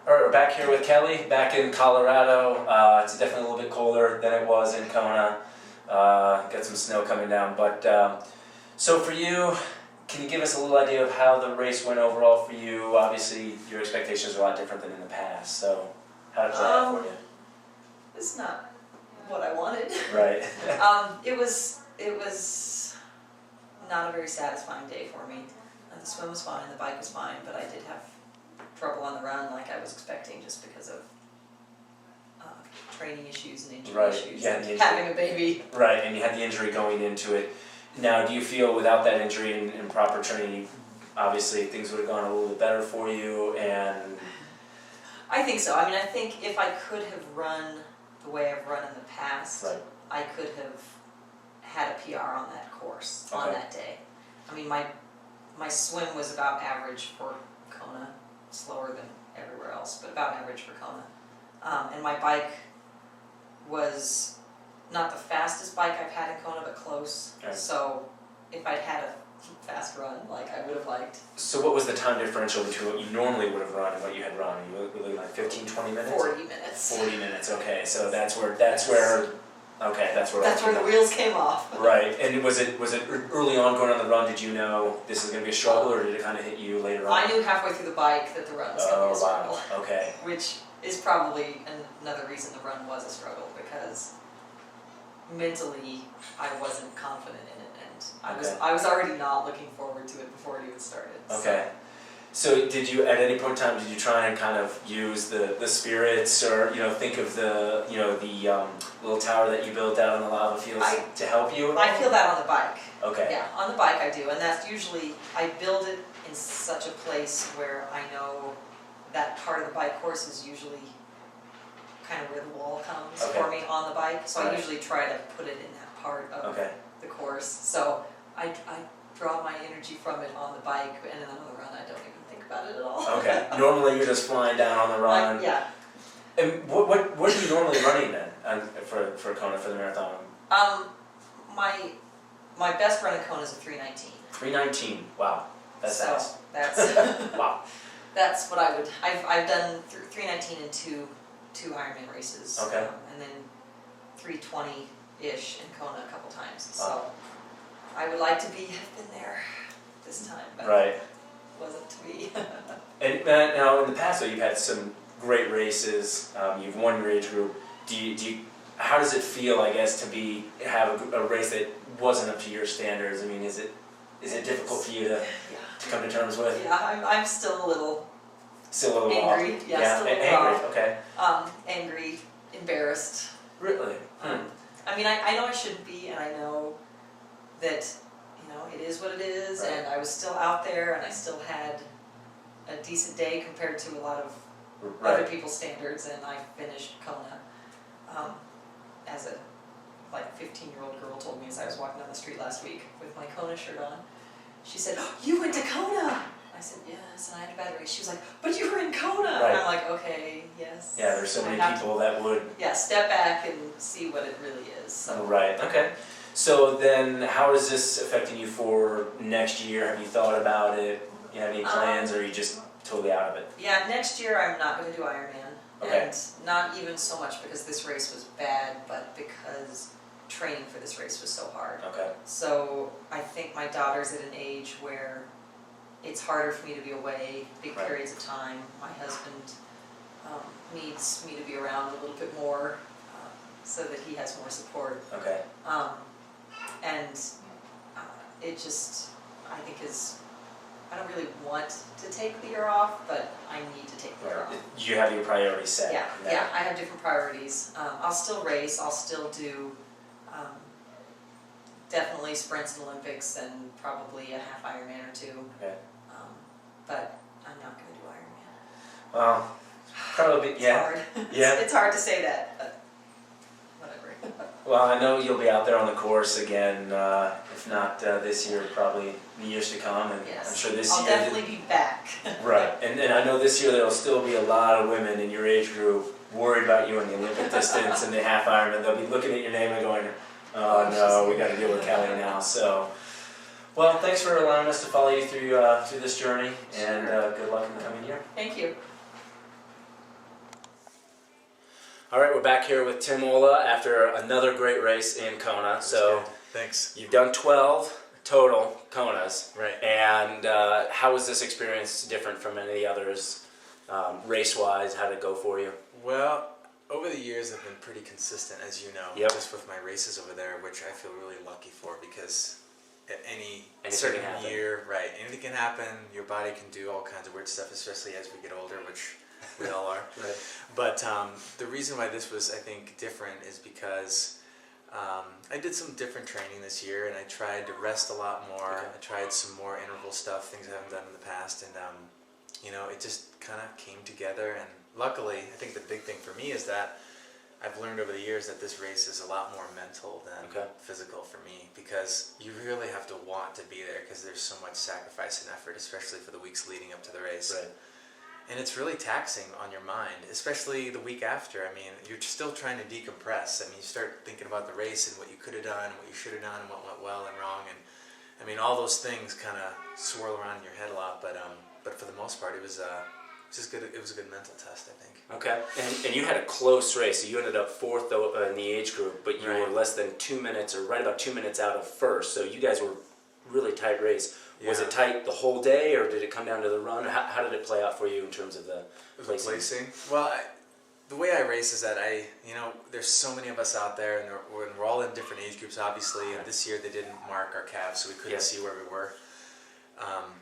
Or back here with Kelly, back in Colorado. It's definitely a little bit colder than it was in Kona. Got some snow coming down, but so for you, can you give us a little idea of how the race went overall for you? Obviously, your expectations are a lot different than in the past, so how did it play out for you? It's not what I wanted. Right. It was not a very satisfying day for me. The swim was fine, the bike was fine, but I did have trouble on the run like I was expecting just because of training issues and injury issues and having a baby. Right, and you had the injury going into it. Now, do you feel without that injury and proper training, obviously things would have gone a little bit better for you? And I think so. I mean, I think if I could have run the way I've run in the past, right. I could have had a PR on that course, okay. on that day. I mean, my swim was about average for Kona, slower than everywhere else, but about average for Kona. And my bike was not the fastest bike I've had in Kona, but close. Okay. So if I'd had a fast run, like I would have liked. So what was the time differential between what you normally would have run and what you had run? You were looking like 15, 20 minutes? 40 minutes. 40 minutes, okay. So that's where the wheels came off. Right, and was it early on going on the run, did you know this is going to be a struggle, or did it kind of hit you later on? I knew halfway through the bike that the run was going to be a struggle. Wow. Okay. Which is probably another reason the run was a struggle, because mentally I wasn't confident in it, and I was already not looking forward to it before it even started. Okay. So did you, at any point in time, did you try and kind of use the spirits, or think of the little tower that you built out on the lava fields to help you? I feel that on the bike. Okay. Yeah, on the bike I do, and that's usually, I build it in such a place where I know that part of the bike course is usually kind of where the wall comes for me on the bike, so I usually try to put it in that part of the course. So I draw my energy from it on the bike, and then on the run I don't even think about it at all. Okay. Normally you're just flying down on the run. Yeah. And what are you normally running then for Kona, for the marathon? My best run in Kona is a 3:19. 3:19. Wow. That's fast. That's wow. That's what I've done 3:19 in two Ironman races. Okay. And then 3:20-ish in Kona a couple times. So I would like to have been there this time, but it wasn't to be. And now in the past, though, you've had some great races. You've won your age group. How does it feel, I guess, to have a race that wasn't up to your standards? I mean, is it difficult for you to come to terms with? Yeah, I'm still a little. Still a little angry. off. Yeah, still a little angry. off. Okay. Angry, embarrassed. Really? I mean, I know I shouldn't be, and I know that it is what it is, and I was still out there, and I still had a decent day compared to a lot of other people's standards, and I finished Kona as a 15-year-old girl told me as I was walking down the street last week with my Kona shirt on. She said, "Oh, you went to Kona!" I said, "Yes," and I had a bad race. She was like, "But you were in Kona!" And I'm like, "Okay, yes." Yeah, there's so many people that would... Yeah, step back and see what it really is. So. Right, okay. So then, how is this affecting you for next year? Have you thought about it? You have any plans, or are you just totally out of it? Yeah, next year I'm not going to do Ironman. Okay. And not even so much because this race was bad, but because training for this race was so hard. Okay. So I think my daughter's at an age where it's harder for me to be away big periods of time. My husband needs me to be around a little bit more so that he has more support. Okay. And it just, I think I don't really want to take the year off, but I need to take the year off. You have your priorities set. Yeah, I have different priorities. I'll still race, I'll still do definitely sprints and Olympics and probably a half Ironman or two. Okay. But I'm not going to do Ironman. Well, probably, it's hard. It's hard to say that, but whatever. Well, I know you'll be out there on the course again, if not this year, probably in the years to come, and I'm sure this year... I'll definitely be back. Right, and I know this year there will still be a lot of women in your age group worried about you in the Olympic distance and the half Ironman. They'll be looking at your name and going, "Oh no, we got to deal with Kelly now." So, well, thanks for allowing us to follow you through this journey, and good luck in the coming year. Thank you. All right, we're back here with Tim Ola after another great race in Kona. So thanks. you've done 12 total Konas. Right. And how was this experience different from any of the others, race-wise? How did it go for you? Well, over the years I've been pretty consistent, as you know, Yep. just with my races over there, which I feel really lucky for because at any Anything certain can happen. year, right, anything can happen. Your body can do all kinds of weird stuff, especially as we get older, which we all are. Right. But the reason why this was, I think, different is because I did some different training this year, and I tried to rest a lot more. Okay. I tried some more interval stuff, things I haven't done in the past, and you know, it just kind of came together. And luckily, I think the big thing for me is that I've learned over the years that this race is a lot more mental than physical for me, because you really have to want to be there because there's so much sacrifice and effort, especially for the weeks leading up to the race. Right. And it's really taxing on your mind, especially the week after. I mean, you're still trying to decompress. I mean, you start thinking about the race and what you could have done, what you should have done, and what went well and wrong. And I mean, all those things kind of swirl around in your head a lot. But for the most part, it was just good. It was a good mental test, I think. Okay. And you had a close race. So you ended up 4th in the age group, but you Right. were less than 2 minutes, or right about 2 minutes out of first. So you guys were really tight race. Was Yeah. it tight the whole day, or did it come down to the run? How did it play out for you in terms of the placing? Well, the way I race is that there's so many of us out there, and we're all in different age groups, obviously. And this year they didn't mark our calves, so we couldn't see where we were.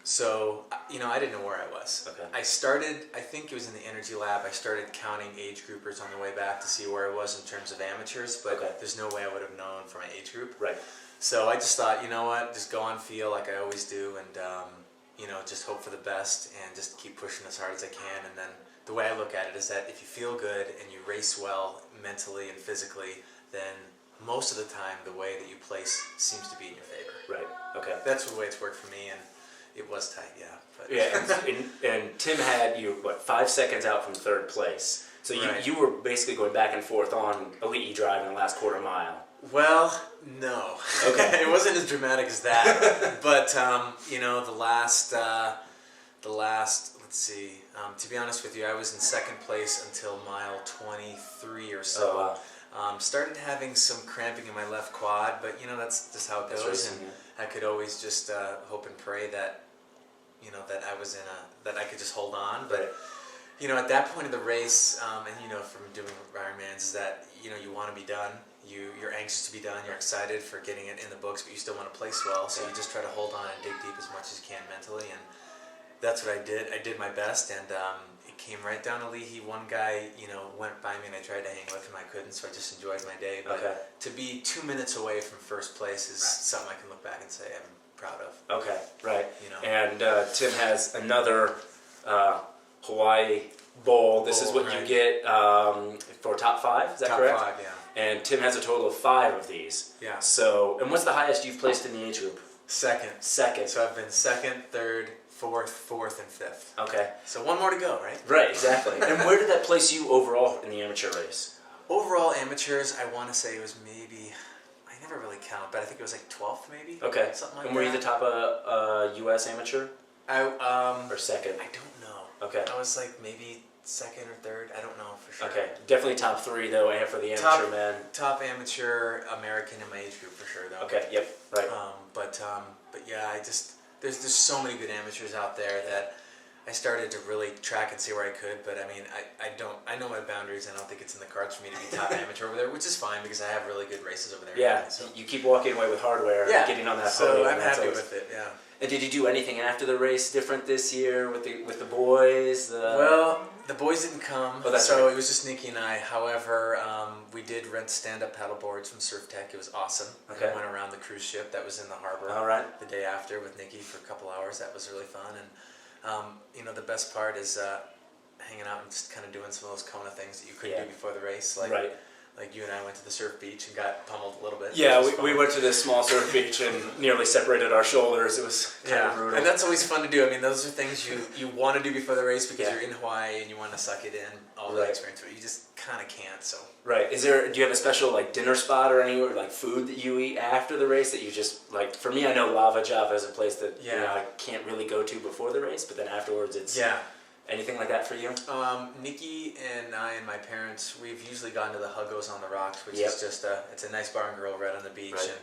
So I didn't know where I was. Okay. I started, I think it was in the energy lab, I started counting age groupers on the way back to see where I was in terms of amateurs, but there's no way I would have known for my age group. Right. So I just thought, you know what, just go on feel like I always do, and just hope for the best and just keep pushing as hard as I can. And then the way I look at it is that if you feel good and you race well mentally and physically, then most of the time the way that you place seems to be in your favor. Right. Okay. That's the way it's worked for me, and it was tight, yeah. But Yeah, and Tim had you 5 seconds out from 3rd place. So you were basically going back and forth on Elite Drive in the last quarter mile. Well, no. Okay. It wasn't as dramatic as that. But the last, let's see. To be honest with you, I was in 2nd place until mile 23 or so. Oh, wow. Started having some cramping in my left quad, but that's just how it goes. Racing, and I could always just hope and pray that that I was that I could just hold on. But at that point of the race, and from doing Ironmans, is that you want to be done. You're anxious to be done. You're excited for getting it in the books, but you still want to place well. So you just try to hold on and dig deep as much as you can mentally, and that's what I did. I did my best, and it came right down to Leahy. One guy, went by me, and I tried to hang with him. I couldn't, so I just enjoyed my day. But to be 2 minutes away from 1st place is something I can look back and say I'm proud of. Okay, right. And Tim has another Hawaii bowl. This is what you get for top 5. Is that correct? Top 5, yeah. And Tim has a total of 5 of these. Yeah. So, and what's the highest you've placed in the age group? 2nd. 2nd. So I've been 2nd, 3rd, 4th, and 5th. Okay. So one more to go, right? Right, exactly. And where did that place you overall in the amateur race? Overall amateurs, I want to say it was maybe, I never really count, but I think it was like 12th maybe. Okay. Something like and were you the top U.S. amateur? Or 2nd? I don't know. Okay. I was like maybe 2nd or 3rd. I don't know for sure. Okay. Definitely top 3 though, and for the amateur men. Top amateur American in my age group for sure though. Okay. Yep. Right. But yeah, there's so many good amateurs out there that I started to really track and see where I could. But I mean, I know my boundaries. I don't think it's in the cards for me to be top amateur over there, which is fine because I have really good races over there. Yeah. So. You keep walking away with hardware and getting on that podium. So I'm happy with it. Yeah. And did you do anything after the race different this year with the boys? Well, the boys didn't come, Oh, that's so right. it was just Nikki and I. However, we did rent stand-up paddle boards from Surf Tech. It was awesome. Okay. And we went around the cruise ship that was in the harbor. All right. The day after with Nikki for a couple hours. That was really fun. And the best part is hanging out and just kind of doing some of those Kona things that you couldn't do before the race. Like you and I went to the surf beach and got pummeled a little bit. Yeah, we went to this small surf beach and nearly separated our shoulders. It was kind of brutal. And that's always fun to do. I mean, those are things you want to do before the race because you're in Hawaii and you want to suck it in, all that experience, but you just kind of can't. So Right. Do you have a special dinner spot or anywhere food that you eat after the race that you just For me, I know Lava Java is a place that I can't really go to before the race, but then afterwards it's Anything like that for you? Nikki and I and my parents, we've usually gone to the Huggos on the Rocks, which Yep. is just it's a nice bar and grill right on the beach, Right. and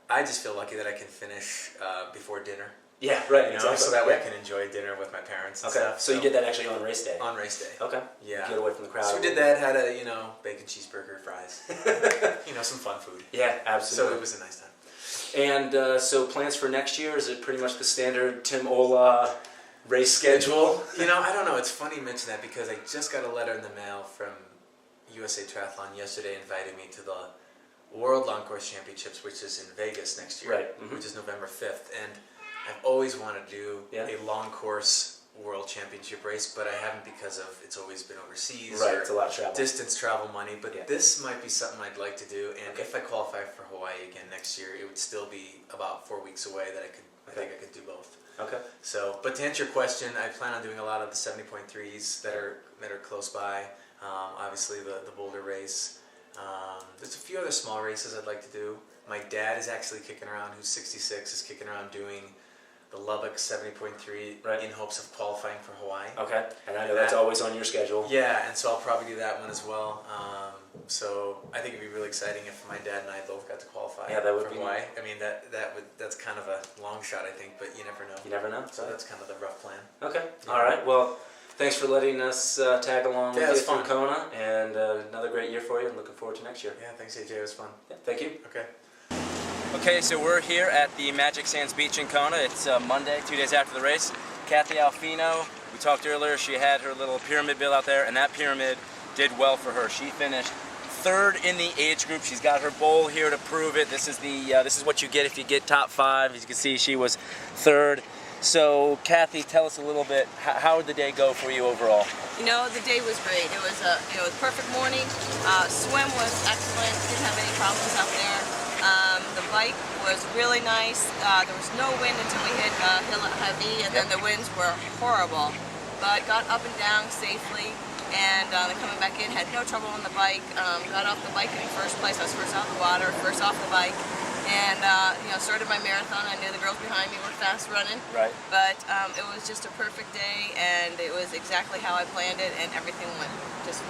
I just feel lucky that I can finish before dinner. Yeah, right. You know, Exactly. so that way I Yeah. can enjoy dinner with my parents and Okay. stuff. So you did that actually on race day. on race day. Okay. Yeah. Get away from the crowd. So we did that. Had a bacon cheeseburger, fries. Some fun food. Yeah, So absolutely. it was a nice time. And so plans for next year, is it pretty much the standard Tim Ola race schedule? I don't know. It's funny you mention that because I just got a letter in the mail from USA Triathlon yesterday inviting me to the World Long Course Championships, which is in Vegas next year, Right. Mhm. which is November 5th. And I've always wanted to do Yeah. a long course World Championship race, but I haven't because of it's always been overseas. Right, or it's a lot of travel. distance travel money, but Yeah. this might be something I'd like to do. And Okay. if I qualify for Hawaii again next year, it would still be about 4 weeks away that I think I could do both. Okay. So, but to answer your question, I plan on doing a lot of the 70.3s that are close by. Obviously, the Boulder race. There's a few other small races I'd like to do. My dad is actually kicking around, who's 66, is kicking around doing the Lubbock 70.3 Right. in hopes of qualifying for Hawaii. Okay. And I know that's always on your schedule. Yeah, and so I'll probably do that one as well. So I think it'd be really exciting if my dad and I both got to qualify Yeah, that would for be Hawaii. I mean, that's kind of a long shot, I think, but you never know. You never know. So that's kind of the rough plan. Okay. All right. Well, thanks for letting us tag along Yeah, with it's you through fun. Kona, and another great year for you, and looking forward to next year. Yeah, thanks AJ, it was fun. Yeah, thank you. Okay. Okay, so we're here at the Magic Sands Beach in Kona. It's Monday, 2 days after the race. Kathy Alfino, we talked earlier, she had her little pyramid bill out there, and that pyramid did well for her. She finished third in the age group. She's got her bowl here to prove it. This is what you get if you get top 5. As you can see, she was third. So, Kathy, tell us a little bit. How did the day go for you overall? The day was great. It was a perfect morning. Swim was excellent. Didn't have any problems out there. The bike was really nice. There was no wind until we hit Hill Heavy, and then the winds were horrible. But got up and down safely, and then coming back in, had no trouble on the bike. Got off the bike in first place. I was first out of the water, first off the bike, and started my marathon. I knew the girls behind me were fast running. Right. But it was just a perfect day, and it was exactly how I planned it, and everything went just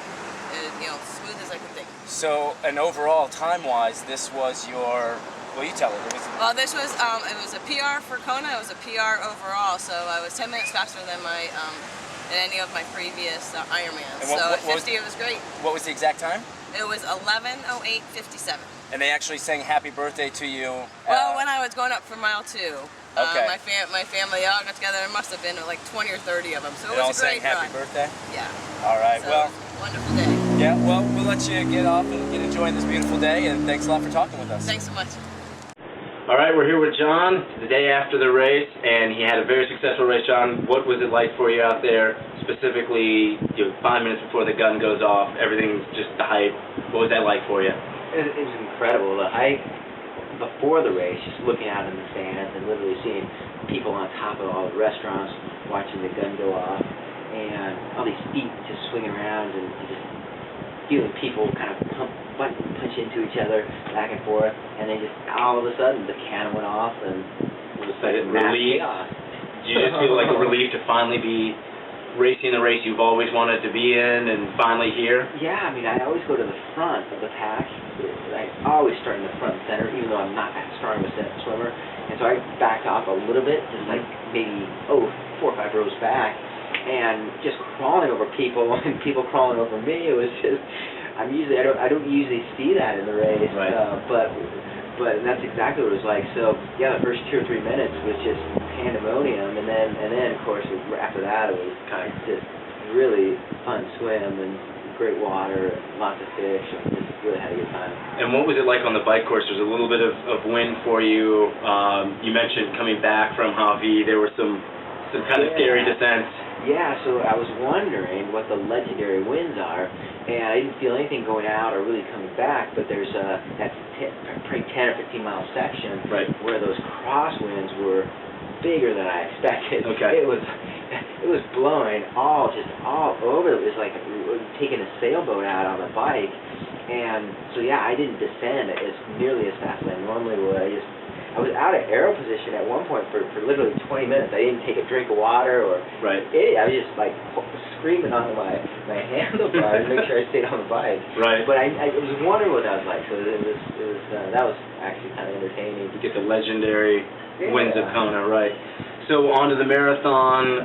smooth as I could think. So, and overall, time-wise, this was your, well, you tell it. Well, this was it was a PR for Kona. It was a PR overall, so I was 10 minutes faster than than any of my previous Ironmans. And what- So what at was- 50, it was great. What was the exact time? It was 11:08:57. And they actually sang happy birthday to you. Well, when I was going up for mile 2, Okay. my family all got together. There must have been like 20 or 30 of them. So they it all was a sang great happy run. birthday. Yeah. All right. So Well, it was a wonderful day. yeah. Well, we'll let you get off and get enjoying this beautiful day. And thanks a lot for talking with us. Thanks so much. All right, we're here with John the day after the race, and he had a very successful race. John, what was it like for you out there, specifically 5 minutes before the gun goes off, everything's just the hype? What was that like for you? It was incredible. The hype before the race, just looking out in the stands and literally seeing people on top of all the restaurants watching the gun go off, and all these feet just swinging around, and just feeling people kind of punch into each other back and forth, and then just all of a sudden the cannon went off, and It was like a mass relief. chaos. Did you just feel like a relief to finally be racing the race you've always wanted to be in, and finally here? Yeah, I mean, I always go to the front of the pack. I always start in the front center, even though I'm not that strong of a swimmer. And so I backed off a little bit, just like maybe 4 or 5 rows back, and just crawling over people and people crawling over me. It was just, I don't usually see that in the race, Right. but that's exactly what it was like. So yeah, the first 2 or 3 minutes was just pandemonium, and then of course after that it was kind of just really fun swim and great water, and lots of fish, and just really had a good time. And what was it like on the bike course? There was a little bit of wind for you. You mentioned coming back from Hawaii, there were some kind of scary descents. Yeah, so I was wondering what the legendary winds are, and I didn't feel anything going out or really coming back, but there's that probably 10 or 15 mile section Right. where those crosswinds were bigger than I expected. Okay. It was blowing all over. It was like taking a sailboat out on the bike, and so yeah, I didn't descend as nearly as fast as I normally would. I just I was out of arrow position at one point for literally 20 minutes. I didn't take a drink of water or Right. I was just like screaming on my handlebars to make sure I stayed on the bike. Right. But I was wondering what that was like, so it was that was actually kind of entertaining. You get the legendary winds of Yeah. Kona, right? So on to the marathon,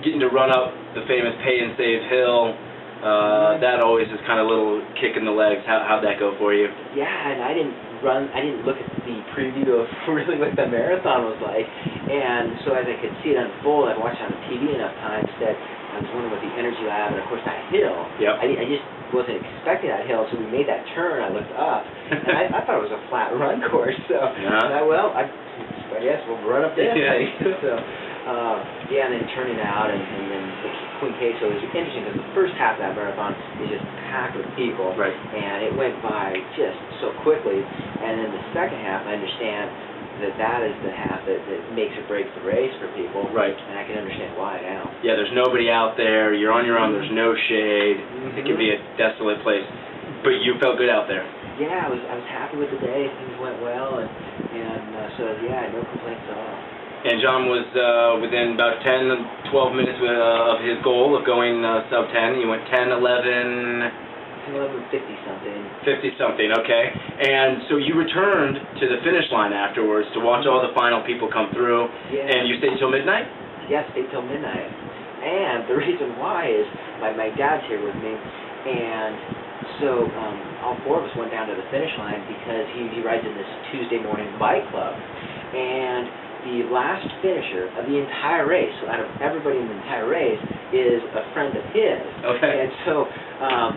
getting to run up the famous Pay and Save Hill. That always is kind of a little kick in the legs. How'd that go for you? Yeah, and I didn't look at the preview of really what the marathon was like, and so as I could see it unfold, I'd watched it on TV enough times that I was wondering what the energy lab, and of course that hill, Yep. I just wasn't expecting that hill, so we made that turn, I looked up, and I thought it was a flat run course, so Yeah. I guess we'll run up this Yeah. thing. So, yeah, and then turning out, and then the Queen K, so it was interesting because the first half of that marathon is just packed with people, Right. and it went by just so quickly, and then the second half, I understand that is the half that makes or breaks the race for people, Right. and I can understand why now. Yeah, there's nobody out there. You're on your own. There's no shade. It can be a desolate place, but you felt good out there. Yeah, I was happy with the day. Things went well, and so yeah, no complaints at all. And John was within about 10, 12 minutes of his goal of going sub 10. You went 10, 11, 11:50 something. 50 something, okay. And so you returned to the finish line afterwards to watch all the final people come through. Yeah. And you stayed till midnight? Yes, stayed till midnight. And the reason why is my dad's here with me, and so all four of us went down to the finish line because he rides in this Tuesday morning bike club, and the last finisher of the entire race, so out of everybody in the entire race, is a friend of his. Okay. And so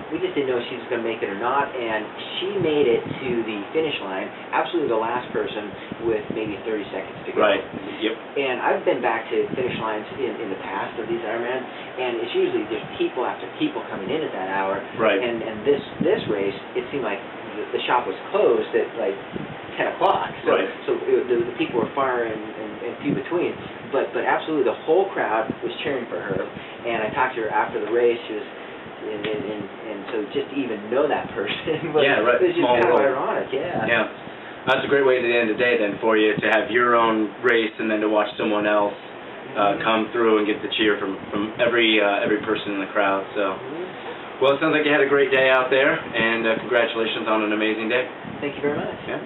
we just didn't know if she was going to make it or not, and she made it to the finish line, absolutely the last person with maybe 30 seconds to go. Right. Yep. And I've been back to finish lines in the past of these Ironman, and it's usually there's people after people coming in at that hour. Right. And this race, it seemed like the shop was closed at like 10 o'clock. So, Right. So the people were far and few between. But absolutely the whole crowd was cheering for her. And I talked to her after the race. She was, and so just to even know that person was, Yeah, right. was just Small kind of world. ironic. Yeah. Yeah. That's a great way to end the day then for you, to have your own race and then to watch someone else come through and get the cheer from every person in the crowd. So, well, it sounds like you had a great day out there, and congratulations on an amazing day. Thank you very much. Yeah.